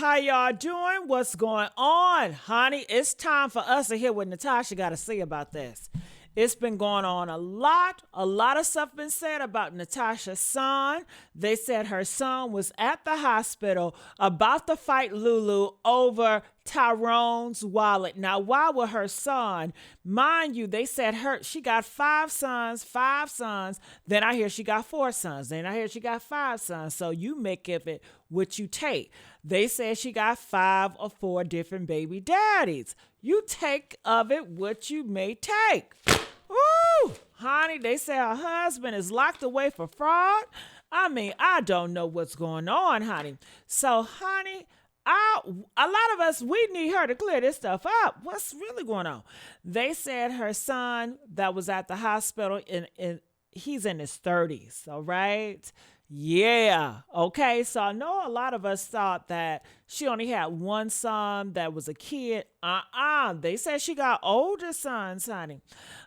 How y'all doing? What's going on? Honey, it's time for us to hear what Natasha got to say about this. It's been going on a lot. A lot of stuff been said about Natasha's son. They said her son was at the hospital about to fight Lulu over Tyrone's wallet. Now, why would her son, mind you, they said she got five sons. Then I hear she got four sons. Then I hear she got five sons. So you make of it what you take. They said she got five or four different baby daddies. You take of it what you may take. Ooh, honey, they say her husband is locked away for fraud. I mean, I don't know what's going on, honey. So, honey, a lot of us, we need her to clear this stuff up. What's really going on? They said her son that was at the hospital, he's in his 30s, all right? Yeah. Okay. So I know a lot of us thought that she only had one son that was a kid. They said she got older sons, honey.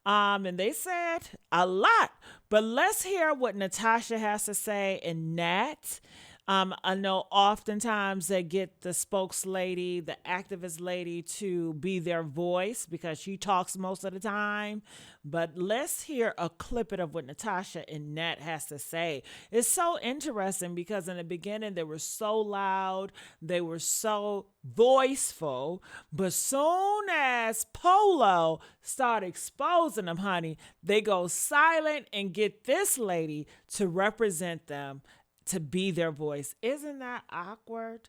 And they said a lot. But let's hear what Natasha has to say in that. I know oftentimes they get the spokeslady, the activist lady to be their voice because she talks most of the time. But let's hear a clip of what Natasha and Nat has to say. It's so interesting because in the beginning they were so loud, they were so voiceful, but soon as Polo started exposing them, honey, they go silent and get this lady to represent them, to be their voice. Isn't that awkward?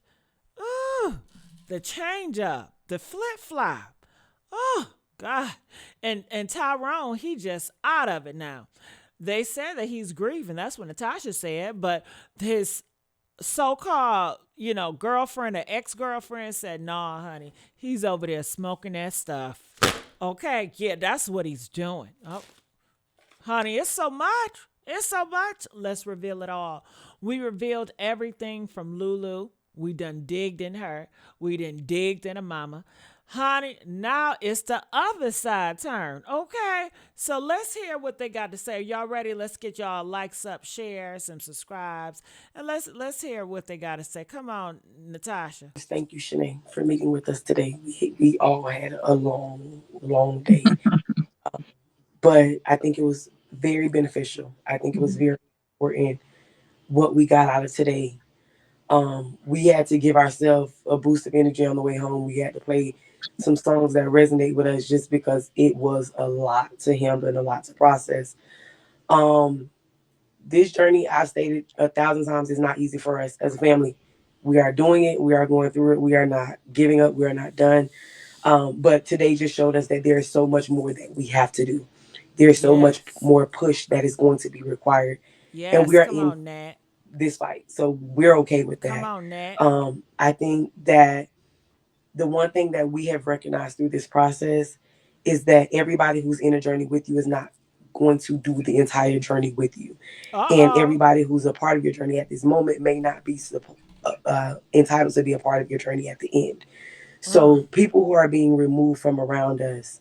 Ooh, the change up, the flip flop. Oh God. And Tyrone, he just out of it now. They said that he's grieving. That's what Natasha said. But his so-called, girlfriend or ex-girlfriend said, nah, honey, he's over there smoking that stuff. Okay, yeah, that's what he's doing. Oh, honey, it's so much. It's so much. Let's reveal it all. We revealed everything from Lulu. We done digged in her. We done digged in her mama. Honey, now it's the other side turn. Okay? So let's hear what they got to say. Y'all ready? Let's get y'all likes up, shares, and subscribes. And let's hear what they got to say. Come on, Natasha. Thank you, Shanae, for meeting with us today. We all had a long, long day, but I think it was very beneficial. I think it was very important what we got out of today. We had to give ourselves a boost of energy on the way home. We had to play some songs that resonate with us just because it was a lot to handle and a lot to process. Um, this journey, I've stated 1,000 times, is not easy for us as a family. We are doing it. We are going through it. We are not giving up. We are not done. But today just showed us that there is so much more that we have to do. There's so much Yes. more push that is going to be required. And we Yes. are Come in on, Nat. this fight. So we're okay with Come that. on, Nat. I think that the one thing that we have recognized through this process is that everybody who's in a journey with you is not going to do the entire journey with you. And Uh-oh. everybody who's a part of your journey at this moment may not be entitled to be a part of your journey at the end. Uh. So people who are being removed from around us.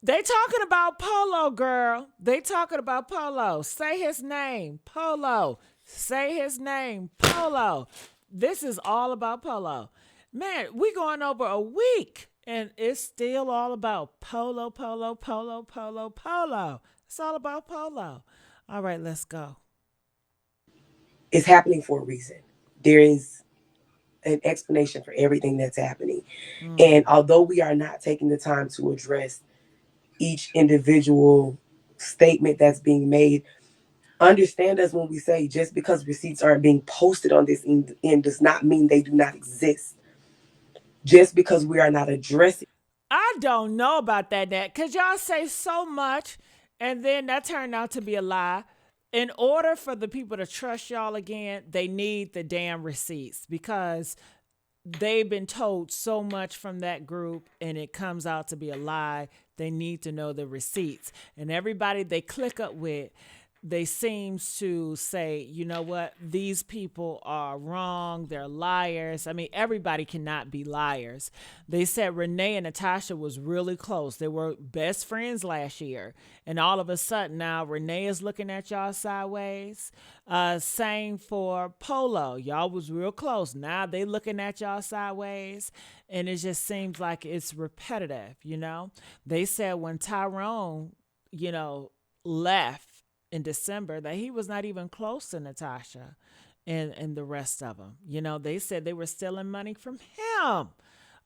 They talking about Polo, girl. They talking about Polo. Say his name, Polo. Say his name, Polo. This is all about Polo. Man, we going over a week and it's still all about Polo, Polo, Polo, Polo, Polo. It's all about Polo. All right, let's go. It's happening for a reason. There is an explanation for everything that's happening. Mm. And although we are not taking the time to address each individual statement that's being made, understand us when we say just because receipts aren't being posted on this end does not mean they do not exist. Just because we are not addressing. I don't know about that, because y'all say so much and then that turned out to be a lie. In order for the people to trust y'all again, they need the damn receipts because they've been told so much from that group and it comes out to be a lie. They need to know the receipts. And everybody they click up with, they seems to say, you know what, these people are wrong, they're liars. I mean, everybody cannot be liars. They said Renee and Natasha was really close. They were best friends last year. And all of a sudden now Renee is looking at y'all sideways. Same for Polo. Y'all was real close. Now they looking at y'all sideways. And it just seems like it's repetitive, you know? They said when Tyrone, you know, left in December that he was not even close to Natasha and the rest of them. You know, they said they were stealing money from him.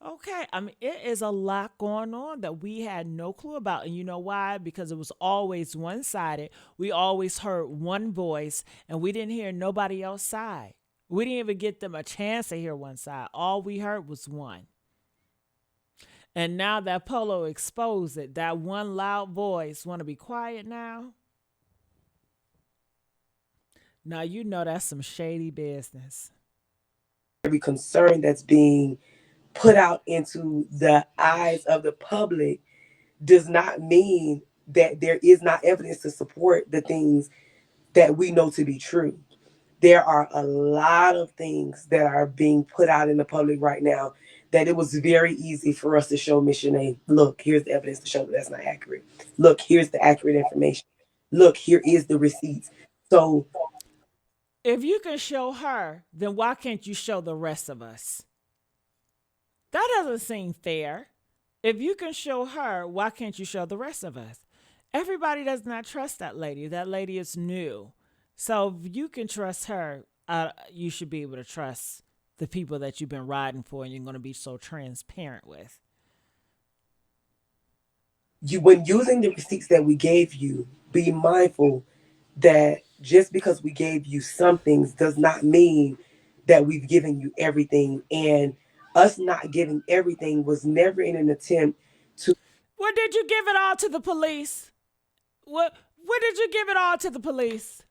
Okay, I mean, it is a lot going on that we had no clue about. And you know why? Because it was always one sided. We always heard one voice and we didn't hear nobody else's side. We didn't even get them a chance to hear one side. All we heard was one. And now that Polo exposed it, that one loud voice want to be quiet now. Now you know that's some shady business. Every concern that's being put out into the eyes of the public does not mean that there is not evidence to support the things that we know to be true. There are a lot of things that are being put out in the public right now that it was very easy for us to show Mission A. Look, here's the evidence to show that that's not accurate. Look, here's the accurate information. Look, here is the receipts. So If you can show her, then why can't you show the rest of us? That doesn't seem fair. If you can show her, why can't you show the rest of us? Everybody does not trust that lady. That lady is new. So if you can trust her, you should be able to trust the people that you've been riding for and you're going to be so transparent with. you, when using the receipts that we gave you, be mindful that just because we gave you some things does not mean that we've given you everything. And us not giving everything was never in an attempt to. What did you give it all to the police? What did you give it all to the police?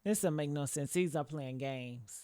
This doesn't make no sense. These are playing games.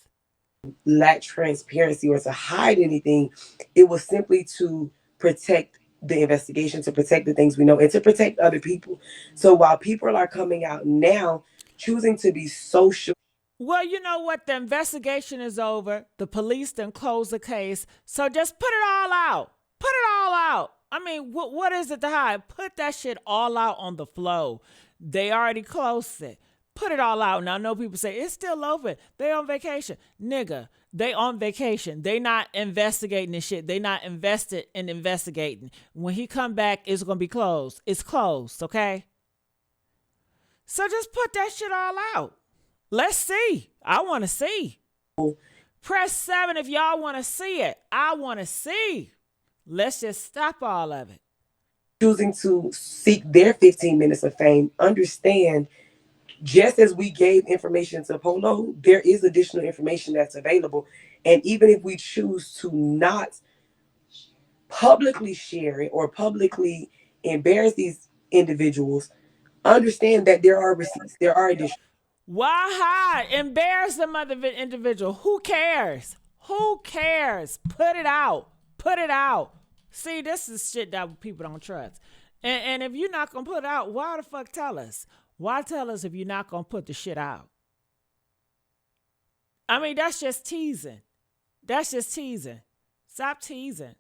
Lack transparency or to hide anything. It was simply to protect the investigation, to protect the things we know, and to protect other people. So while people are coming out now choosing to be social, Well, you know what? The investigation is over. The police then close the case. So just put it all out. Put it all out. I mean, what is it to hide? Put that shit all out on the flow. They already closed it. Put it all out. Now I know people say it's still open. They on vacation. Nigga, they on vacation. They not investigating this shit. They not invested in investigating. When he come back, it's gonna be closed. It's closed, okay? So just put that shit all out. Let's see. I want to see. Press 7 if y'all want to see it. I want to see. Let's just stop all of it. choosing to seek their 15 minutes of fame, understand just as we gave information to Polo, there is additional information that's available. And even if we choose to not publicly share it or publicly embarrass these individuals, understand that there are receipts, there are additional. Why hide? Embarrass the mother individual. Who cares? Who cares? Put it out. Put it out. See, this is shit that people don't trust. And if you're not going to put it out, why the fuck tell us? Why tell us if you're not going to put the shit out? I mean, that's just teasing. That's just teasing. Stop teasing.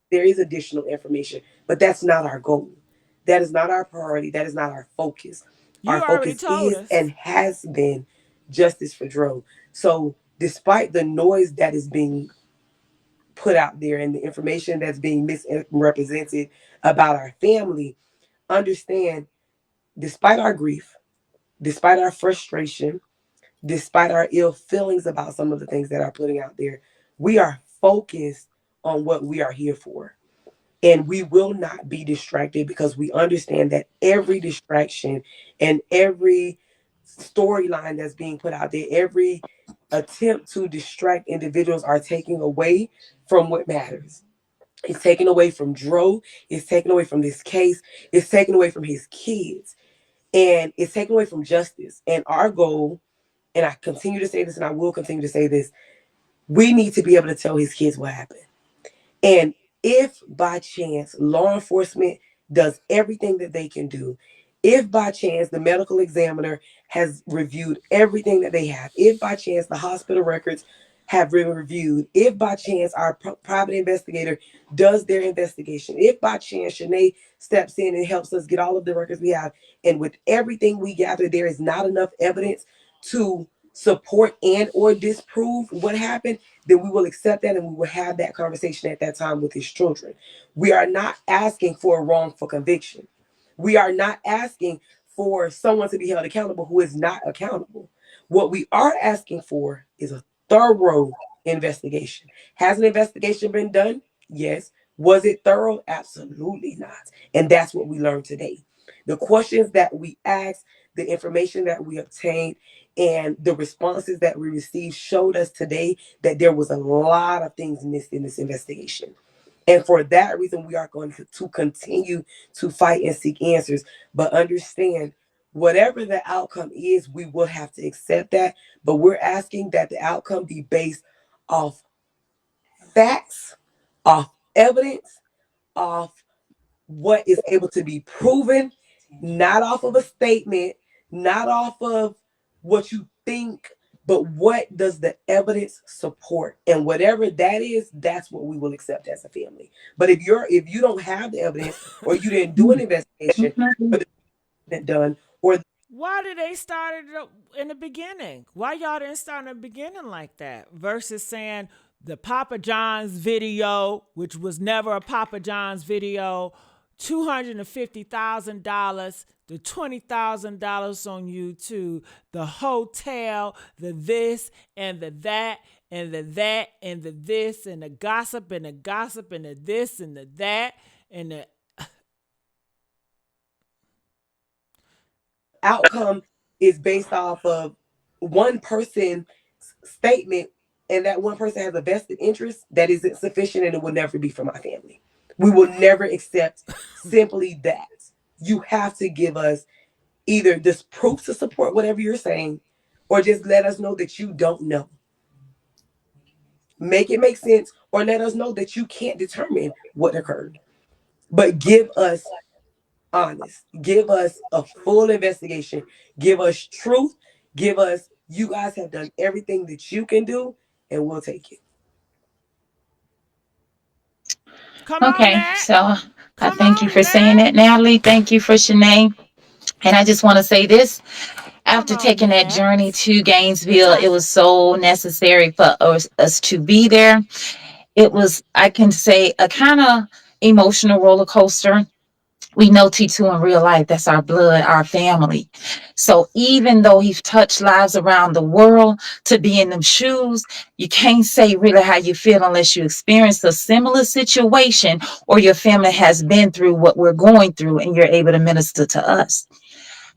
There is additional information, but that's not our goal. That is not our priority. That is not our focus. Our You already focus told is us. and has been justice for Dro. So, despite the noise that is being put out there and the information that's being misrepresented about our family, understand, despite our grief, despite our frustration, despite our ill feelings about some of the things that are putting out there, we are focused on what we are here for. And we will not be distracted because we understand that every distraction and every storyline that's being put out there, every attempt to distract individuals are taking away from what matters. It's taken away from Dro. It's taken away from this case. It's taken away from his kids. And it's taken away from justice. And our goal, and I continue to say this and I will continue to say this, we need to be able to tell his kids what happened. And if by chance law enforcement does everything that they can do If by chance the medical examiner has reviewed everything that they have, if by chance the hospital records have been reviewed, if by chance our private investigator does their investigation, if by chance Shanae steps in and helps us get all of the records we have, and with everything we gather, there is not enough evidence to support and or disprove what happened, then we will accept that and we will have that conversation at that time with his children. We are not asking for a wrongful conviction. We are not asking for someone to be held accountable who is not accountable. What we are asking for is a thorough investigation. Has an investigation been done? Yes. Was it thorough? Absolutely not. And that's what we learned today. The questions that we asked, the information that we obtained, and the responses that we received showed us today that there was a lot of things missed in this investigation. And for that reason, we are going to continue to fight and seek answers. But understand, whatever the outcome is, we will have to accept that. But we're asking that the outcome be based off facts, off evidence, off what is able to be proven, not off of a statement, not off of what you think, but what does the evidence support? And whatever that is, that's what we will accept as a family. But if you don't have the evidence, or you didn't do an investigation, or the done, or Why did they start it in the beginning? Why y'all didn't start in the beginning like that? Versus saying the Papa John's video, which was never a Papa John's video, $250,000, the $20,000 on YouTube, the hotel, the this and the that and the that and the this and the gossip and the gossip and the this and the that and the outcome is based off of one person's statement, and that one person has a vested interest, that isn't sufficient, and it will never be for my family. We will never accept simply that. You have to give us either this proof to support whatever you're saying, or just let us know that you don't know. Make it make sense, or let us know that you can't determine what occurred. But give us honest. Give us a full investigation. Give us truth. Give us, you guys have done everything that you can do, and we'll take it. come on, Okay, Nat. so I Come thank you on, for saying Nat. that, Natalie. Thank you for Shanae. And I just want to say this. Come After on, taking that Nat. journey to Gainesville, it Natasha. was so necessary for us to be there. It was, I can say, a kind of emotional roller coaster. We know T2 in real life. That's our blood, our family. So even though he's touched lives around the world, to be in them shoes, you can't say really how you feel unless you experience a similar situation or your family has been through what we're going through and you're able to minister to us.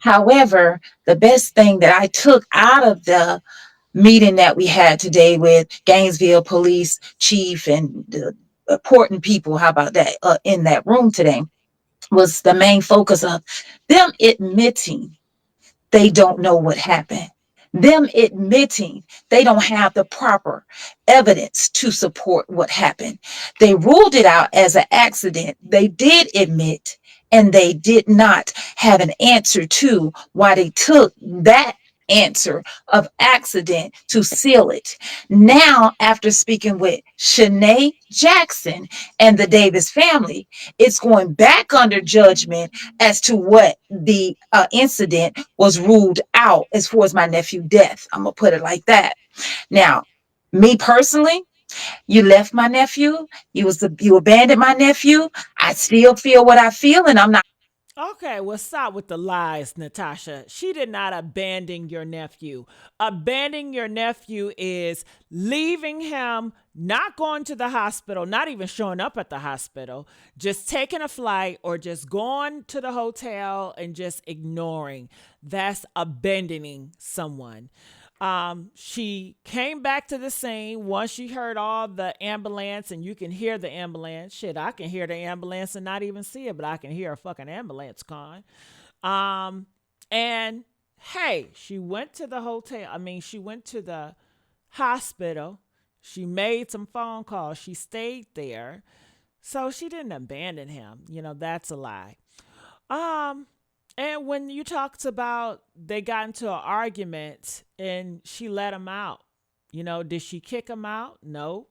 However, the best thing that I took out of the meeting that we had today with Gainesville Police Chief and the important people, how about that, in that room today, was the main focus of them admitting they don't know what happened. Them admitting they don't have the proper evidence to support what happened. They ruled it out as an accident. They did admit, and they did not have an answer to why they took that answer of accident to seal it. Now, after speaking with Shanae Jackson and the Davis family, it's going back under judgment as to what the incident was ruled out as far as my nephew death. I'm gonna put it like that. Now, me personally, you left my nephew. You abandoned my nephew. I still feel what I feel, and I'm not. Okay, well, stop with the lies, Natasha. She did not abandon your nephew. Abandoning your nephew is leaving him, not going to the hospital, not even showing up at the hospital, just taking a flight or just going to the hotel and just ignoring. That's abandoning someone. She came back to the scene once she heard all the ambulance, and you can hear the ambulance. Shit, I can hear the ambulance and not even see it, but I can hear a fucking ambulance calling. And hey, she went to the hotel. I mean, she went to the hospital. She made some phone calls. She stayed there. So she didn't abandon him. You know, that's a lie. Um, And when you talked about they got into an argument and she let him out, did she kick him out? No.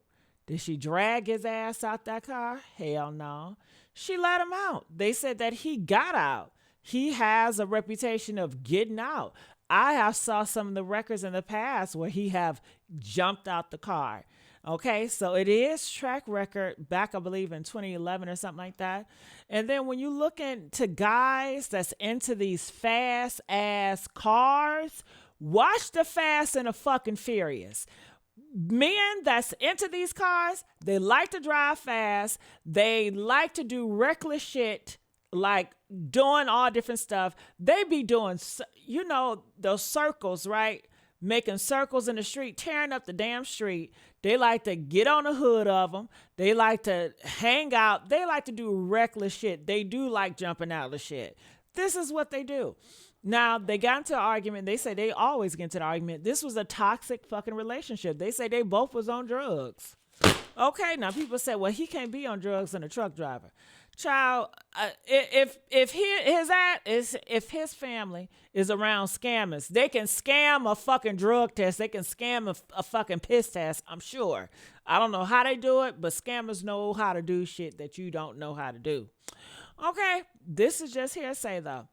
Did she drag his ass out that car? Hell no. She let him out. They said that he got out. He has a reputation of getting out. I have saw some of the records in the past where he have jumped out the car. Okay, so it is track record back, I believe, in 2011 or something like that. And then when you look into guys that's into these fast ass cars, watch the Fast and the fucking Furious. Men that's into these cars, they like to drive fast. They like to do reckless shit, like doing all different stuff. They be doing, those circles, right? Making circles in the street, tearing up the damn street. They like to get on the hood of them. They like to hang out. They like to do reckless shit. They do like jumping out of the shit. This is what they do. Now, they got into an argument. They say they always get into an argument. This was a toxic fucking relationship. They say they both was on drugs. Okay, now people say, well, he can't be on drugs and a truck driver. Child, if his family is around scammers, they can scam a fucking drug test. They can scam a fucking piss test. I'm sure. I don't know how they do it, but scammers know how to do shit that you don't know how to do. Okay, this is just hearsay though.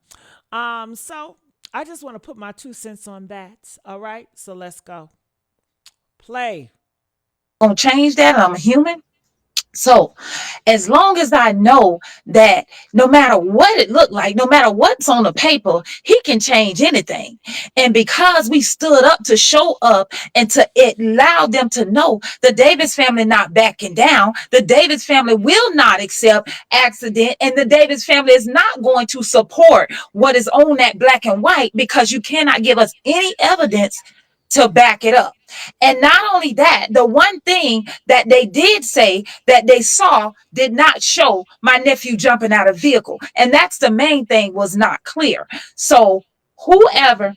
So I just want to put my 2 cents on that. All right, so let's go. Play. Gonna change that. I'm a human. So as long as I know that no matter what it looked like, no matter what's on the paper, he can change anything. And because we stood up to show up and to it allow them to know the Davis family not backing down, the Davis family will not accept accident, and the Davis family is not going to support what is on that black and white because you cannot give us any evidence to back it up. And not only that, the one thing that they did say that they saw did not show my nephew jumping out of vehicle. And that's the main thing, was not clear. So whoever,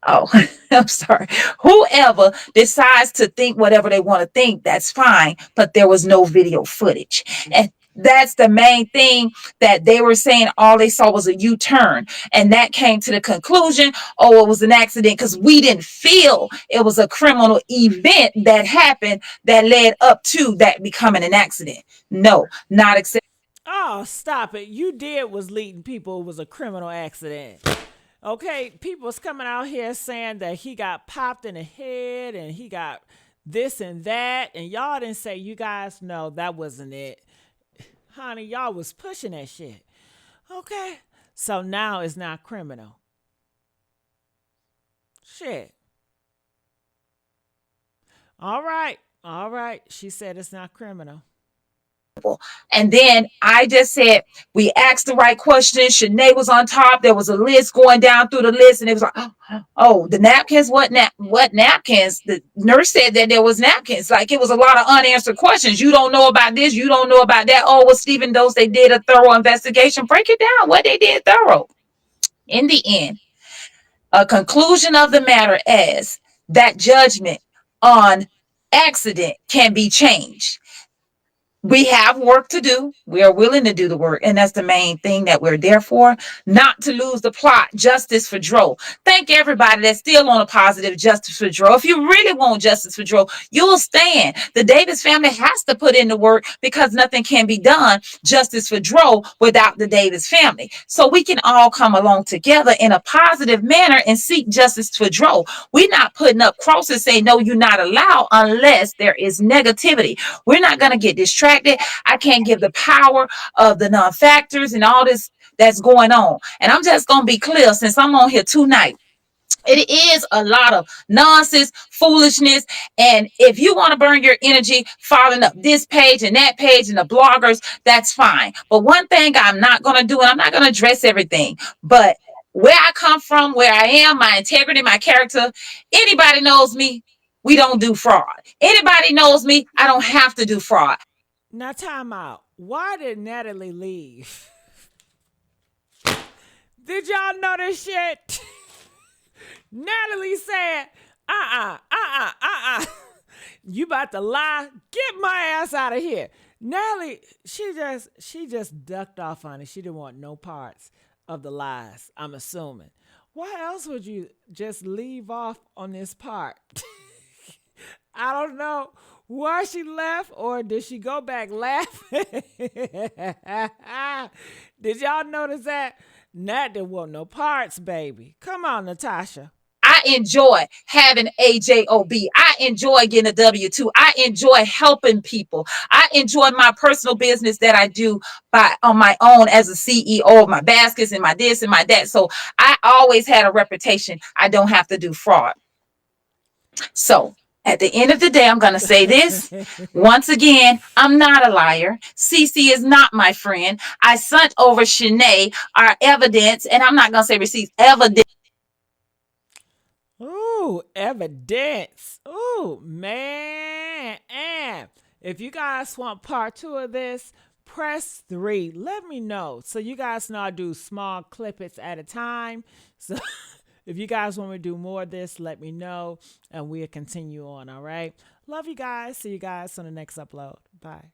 oh, I'm sorry, whoever decides to think whatever they want to think, that's fine. But there was no video footage. And that's the main thing that they were saying. All they saw was a U-turn. And that came to the conclusion, oh, it was an accident because we didn't feel it was a criminal event that happened that led up to that becoming an accident. No, not accept. Oh, stop it. You did was leading people it was a criminal accident. Okay, people's coming out here saying that he got popped in the head and he got this and that, and y'all didn't say, you guys know that wasn't it. Honey, y'all was pushing that shit. Okay, so now it's not criminal. Shit. All right. She said it's not criminal. And then I just said, we asked the right questions. Shanae was on top. There was a list going down through the list, and it was like, oh, the napkins. What napkins? The nurse said that there was napkins. Like, it was a lot of unanswered questions. You don't know about this. You don't know about that. Oh, well, Stephen Dose, they did a thorough investigation. Break it down. What they did thorough. In the end, a conclusion of the matter is that judgment on accident can be changed. We have work to do. We are willing to do the work. And that's the main thing that we're there for. Not to lose the plot. Justice for Dro. Thank everybody that's still on a positive justice for Dro. If you really want justice for Dro, you'll stand. The Davis family has to put in the work because nothing can be done justice for Dro without the Davis family. So we can all come along together in a positive manner and seek justice for Dro. We're not putting up crosses saying, no, you're not allowed unless there is negativity. We're not going to get distracted. I can't give the power of the non-factors and all this that's going on. And I'm just going to be clear, since I'm on here tonight. It is a lot of nonsense, foolishness. And if you want to burn your energy following up this page and that page and the bloggers, that's fine. But one thing I'm not going to do, and I'm not going to address everything, but where I come from, where I am, my integrity, my character, anybody knows me, we don't do fraud. Anybody knows me, I don't have to do fraud. Now, time out. Why did Natalie leave? Did y'all know this shit? Natalie said, You about to lie? Get my ass out of here. Nelly, she just ducked off on it. She didn't want no parts of the lies, I'm assuming. Why else would you just leave off on this part? I don't know why she left, or did she go back laughing? Did y'all notice that? Nat didn't want no parts, baby. Come on, Natasha. I enjoy having a job. I enjoy getting a W-2. I enjoy helping people. I enjoy my personal business that I do by on my own as a CEO of my baskets and my this and my that. So I always had a reputation. I don't have to do fraud. So at the end of the day, I'm going to say this. Once again, I'm not a liar. Cece is not my friend. I sent over Shanae our evidence, and I'm not going to say receipts, evidence. Ooh, evidence. Ooh, man. And if you guys want part two of this, press 3. Let me know. So you guys know I do small clippets at a time. So if you guys want me to do more of this, let me know and we'll continue on. All right. Love you guys. See you guys on the next upload. Bye.